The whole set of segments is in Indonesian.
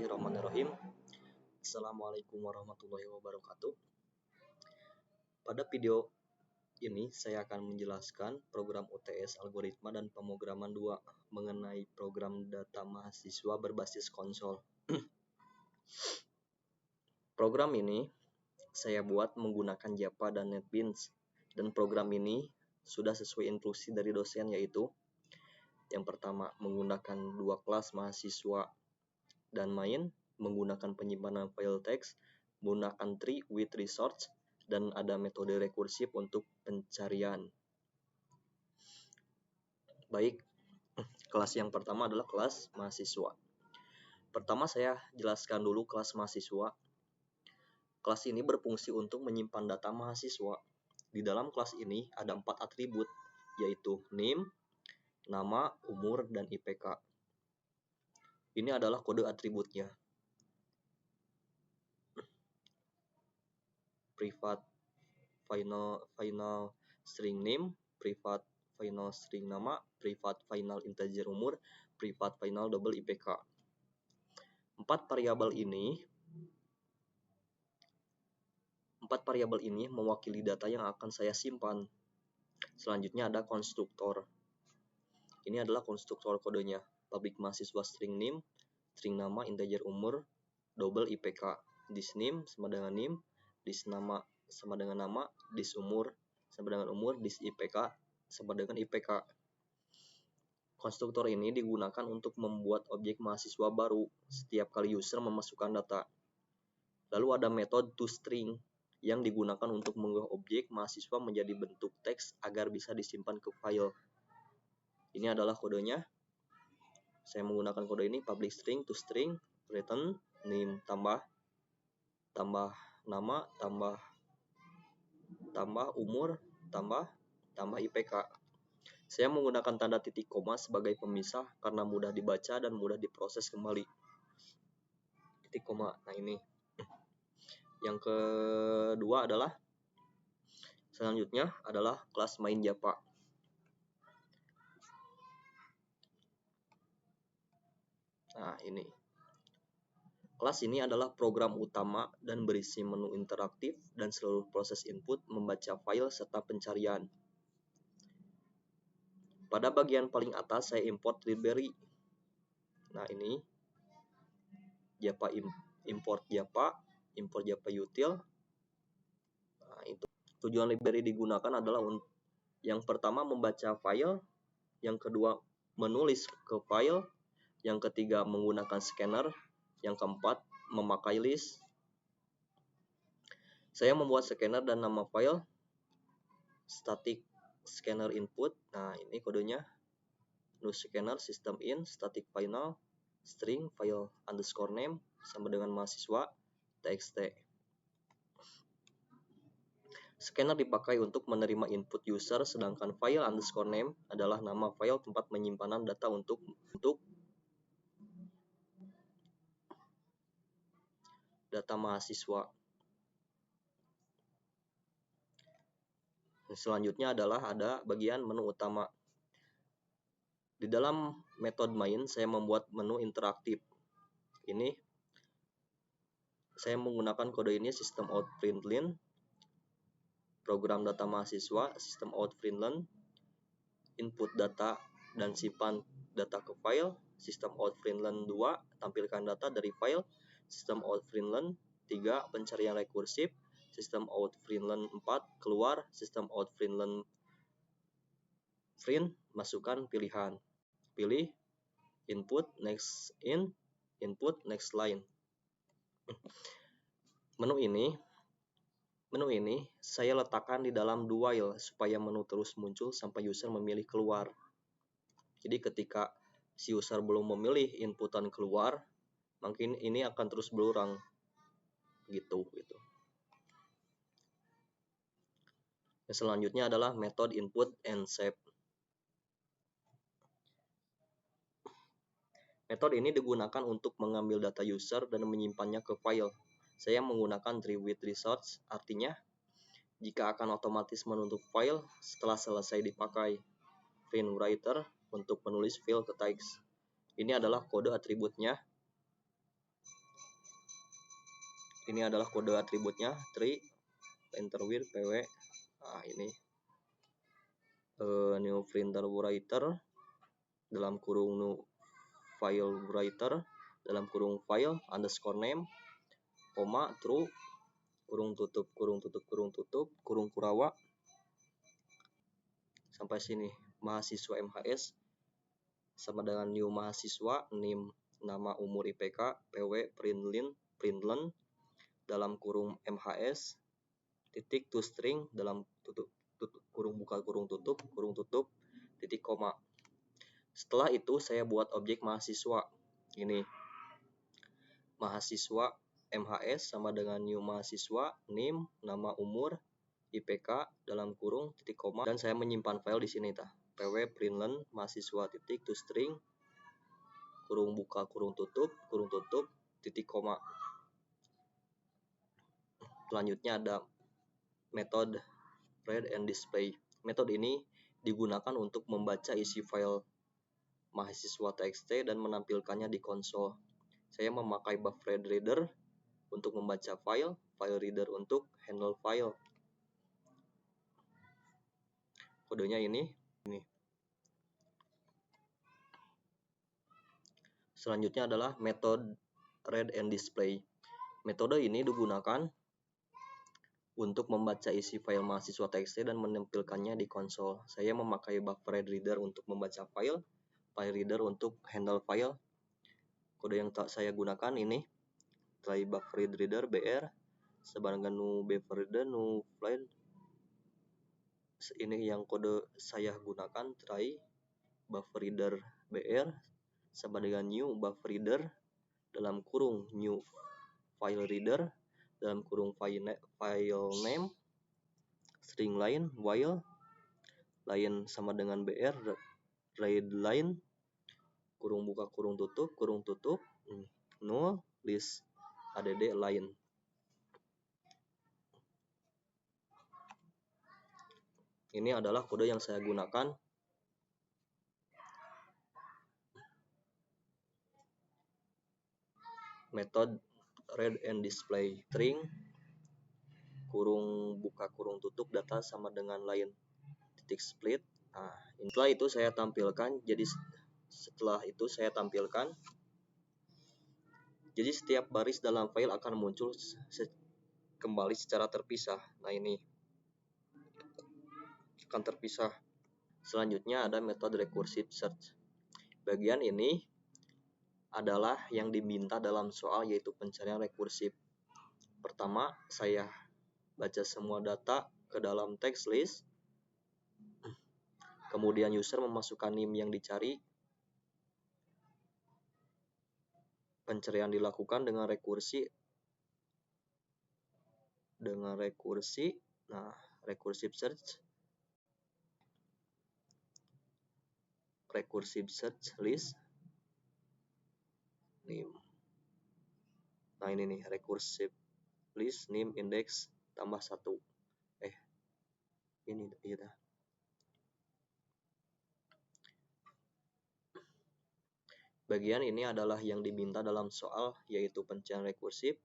Bismillahirrahmanirrahim. Assalamualaikum warahmatullahi wabarakatuh. Pada video ini saya akan menjelaskan program UTS algoritma dan pemrograman 2 mengenai program data mahasiswa berbasis konsol. Program ini saya buat menggunakan Java dan NetBeans, dan program ini sudah sesuai instruksi dari dosen, yaitu yang pertama menggunakan 2 kelas mahasiswa dan main, menggunakan penyimpanan file teks, menggunakan tree with resource, dan ada metode rekursif untuk pencarian. Baik, kelas yang pertama adalah kelas mahasiswa. Pertama saya jelaskan dulu kelas mahasiswa. Kelas ini berfungsi untuk menyimpan data mahasiswa. Di dalam kelas ini ada 4 atribut, yaitu name, nama, umur, dan IPK. Ini adalah kode atributnya. Private final string name, private final string nama, private final integer umur, private final double IPK. 4 variabel ini mewakili data yang akan saya simpan. Selanjutnya ada konstruktor. Ini adalah konstruktor kodenya. Public mahasiswa string name, string nama, integer umur, double IPK. This name sama dengan name, this nama sama dengan nama, this umur sama dengan umur, this IPK sama dengan IPK. Konstruktor ini digunakan untuk membuat objek mahasiswa baru setiap kali user memasukkan data. Lalu ada metode toString yang digunakan untuk mengubah objek mahasiswa menjadi bentuk teks agar bisa disimpan ke file. Ini adalah kodenya. Saya menggunakan kode ini, public string toString return name tambah nama tambah umur tambah IPK. Saya menggunakan tanda titik koma sebagai pemisah karena mudah dibaca dan mudah diproses kembali. Titik koma. Nah, ini. Yang kedua selanjutnya adalah kelas main Java. Nah, ini. Kelas ini adalah program utama dan berisi menu interaktif dan seluruh proses input, membaca file, serta pencarian. Pada bagian paling atas saya import library. Nah, ini Java import Java util. Nah, itu. Tujuan library digunakan adalah yang pertama membaca file, yang kedua menulis ke file, yang ketiga menggunakan scanner, yang keempat memakai list. Saya membuat scanner dan nama file static scanner input. Nah, ini kodenya. New scanner system in static final string file underscore name sama dengan mahasiswa txt. Scanner dipakai untuk menerima input user, sedangkan file underscore name adalah nama file tempat penyimpanan data untuk data mahasiswa. Selanjutnya ada bagian menu utama. Di dalam metode main saya membuat menu interaktif. Ini saya menggunakan kode ini system out println, program data mahasiswa, system out println, input data dan simpan data ke file, system out println 2, tampilkan data dari file, system out println 3, pencarian rekursif, system out println 4, keluar, system out println print, masukkan pilihan. Pilih input next in, input next line. Menu ini saya letakkan di dalam do while supaya menu terus muncul sampai user memilih keluar. Jadi ketika si user belum memilih inputan keluar, mungkin ini akan terus berulang gitu. Yang selanjutnya adalah metode input and save. Metode ini digunakan untuk mengambil data user dan menyimpannya ke file. Saya menggunakan tree with resource, artinya jika akan otomatis menutup file setelah selesai dipakai. Print writer untuk menulis file ke teks. Ini adalah kode atributnya. Ini adalah kode atributnya, tree, printer pw. Nah, ini new printer writer dalam kurung new file writer dalam kurung file underscore name, koma, true, kurung tutup, kurung kurawa. Sampai sini. Mahasiswa MHS sama dengan new mahasiswa, name, nama, umur, IPK, PW, println dalam kurung MHS, titik to string dalam kurung buka, kurung tutup, titik koma. Setelah itu saya buat objek mahasiswa. Ini mahasiswa MHS sama dengan new mahasiswa, name, nama, umur, IPK dalam kurung titik koma, dan saya menyimpan file di sini pw println mahasiswa titik to string kurung buka, kurung tutup, titik koma. Selanjutnya ada metode read and display. Metode ini digunakan untuk membaca isi file mahasiswa txt dan menampilkannya di konsol. Saya memakai BuffReadReader untuk membaca file, FileReader untuk handle file. Kodenya ini. Selanjutnya adalah metode read and display. Metode ini digunakan untuk membaca isi file mahasiswa txt dan menampilkannya di konsol. Saya memakai BuffReadReader untuk membaca file, FileReader untuk handle file. Kode yang saya gunakan ini, try BuffReadReader br, sebarang nu BuffReadReader nu file. Ini yang kode saya gunakan, try BuffReader br sama dengan new BuffReader dalam kurung new FileReader dalam kurung file name, string line, while line sama dengan br, read line, kurung buka, kurung tutup, null, list, add line. Ini adalah kode yang saya gunakan. Metode read and display, string, kurung buka, kurung tutup, data sama dengan line, titik split. Nah, setelah itu saya tampilkan. Jadi setiap baris dalam file akan muncul kembali secara terpisah. Nah, ini akan terpisah. Selanjutnya ada metode recursive search. Bagian ini adalah yang diminta dalam soal, yaitu pencarian rekursif. Pertama, saya baca semua data ke dalam text list. Kemudian user memasukkan name yang dicari. Pencarian dilakukan dengan rekursi. Nah, recursive search. Recursive search list name. Nah, ini nih, recursive list name index tambah 1. Ini iya. Bagian ini adalah yang diminta dalam soal, yaitu pencarian rekursif.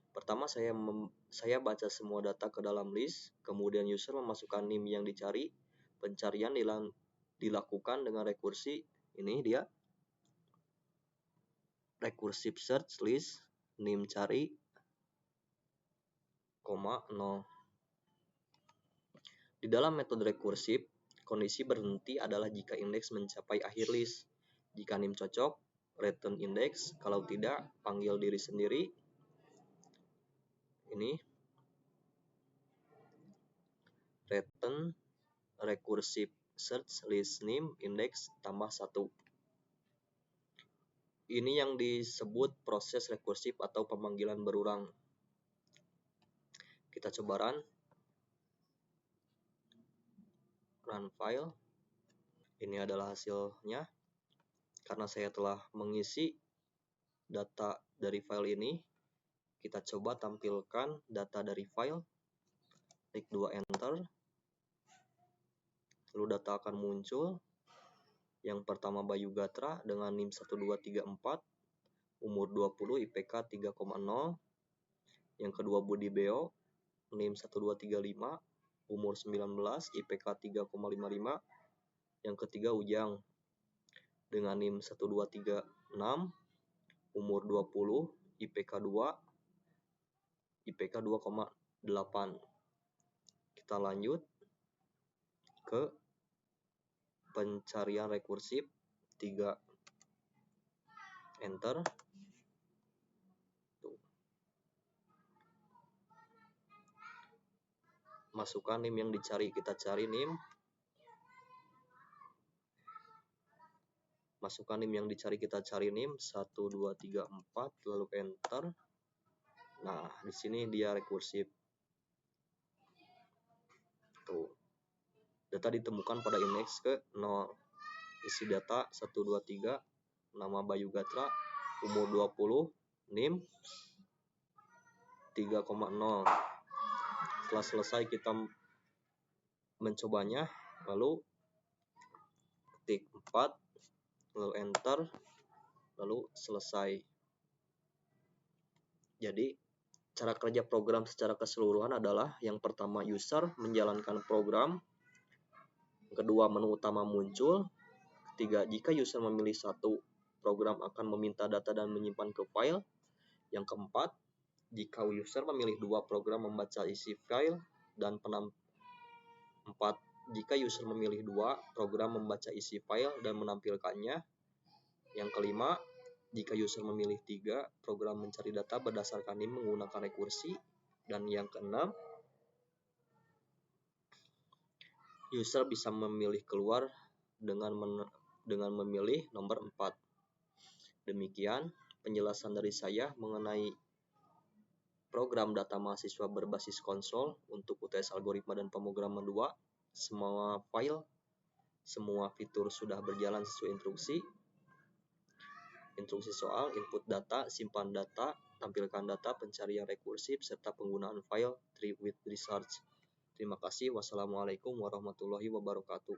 Pertama, saya baca semua data ke dalam list, kemudian user memasukkan name yang dicari. Pencarian dilakukan dengan rekursi. Ini dia. Recursive search list name cari, 0. Di dalam metode rekursif, kondisi berhenti adalah jika indeks mencapai akhir list. Jika name cocok, return index. Kalau tidak, panggil diri sendiri. Ini return recursive search list name index tambah 1. Ini yang disebut proses rekursif atau pemanggilan berulang. Kita coba run file. Ini adalah hasilnya. Karena saya telah mengisi data dari file ini, kita coba tampilkan data dari file. Klik 2 enter. Lalu data akan muncul. Yang pertama Bayu Gatra dengan NIM 1234, umur 20, IPK 3,0, Yang kedua Budi Beo, NIM 1235, umur 19, IPK 3,55. Yang ketiga Ujang dengan NIM 1236, umur 20, IPK 2, IPK 2,8. Kita lanjut ke pencarian rekursif 3. Enter. Tuh. Masukkan NIM yang dicari. Kita cari NIM. Masukkan NIM yang dicari. Kita cari NIM 1, 2, 3, 4. Lalu enter. Nah, di sini dia rekursif. Tuh. Data ditemukan pada indeks ke 0. Isi data 1, 2, 3. Nama Bayu Gatra, umur 20, NIM 3,0. Setelah selesai kita mencobanya, lalu ketik 4, lalu enter, lalu selesai. Jadi cara kerja program secara keseluruhan adalah yang pertama user menjalankan program, yang kedua menu utama muncul, ketiga jika user memilih satu, program akan meminta data dan menyimpan ke file, yang keempat jika user memilih dua, program membaca isi file dan empat, jika user memilih dua, program membaca isi file dan menampilkannya. Yang kelima, jika user memilih 3, program mencari data berdasarkan NIM menggunakan rekursi. Dan yang keenam, user bisa memilih keluar dengan memilih nomor 4. Demikian penjelasan dari saya mengenai program data mahasiswa berbasis konsol untuk UTS Algoritma dan Pemrograman 2. Semua file, semua fitur sudah berjalan sesuai instruksi. Instruksi soal, input data, simpan data, tampilkan data, pencarian rekursif, serta penggunaan file tree with research. Terima kasih. Wassalamualaikum warahmatullahi wabarakatuh.